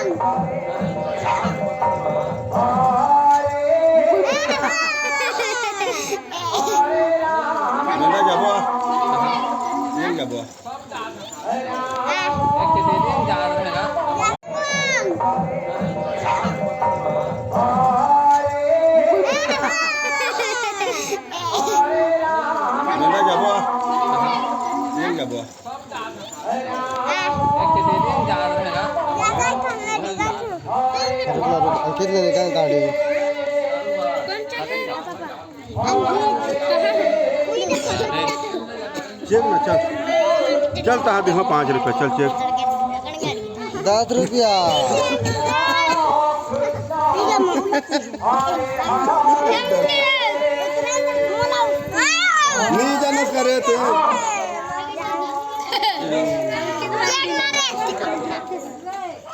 Nanda jabo. Ini jabo. Nanda jabo. Ini jabo. कितने निकाल गाड़ी चेक ना चल चलता है देखो 5 रुपये चल चेक 10 रुपया नहीं जाना करे थे